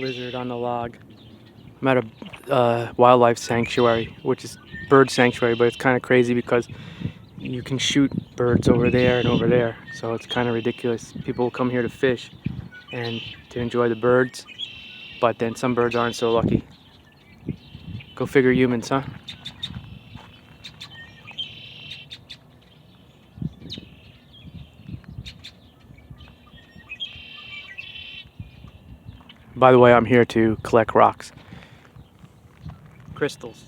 lizard on the log. I'm at a wildlife sanctuary, which is bird sanctuary, but it's kind of crazy because you can shoot birds over there and over there. So it's kind of ridiculous. People come here to fish and to enjoy the birds, but then some birds aren't so lucky. Go figure, humans, huh? By the way, I'm here to collect rocks. Crystals.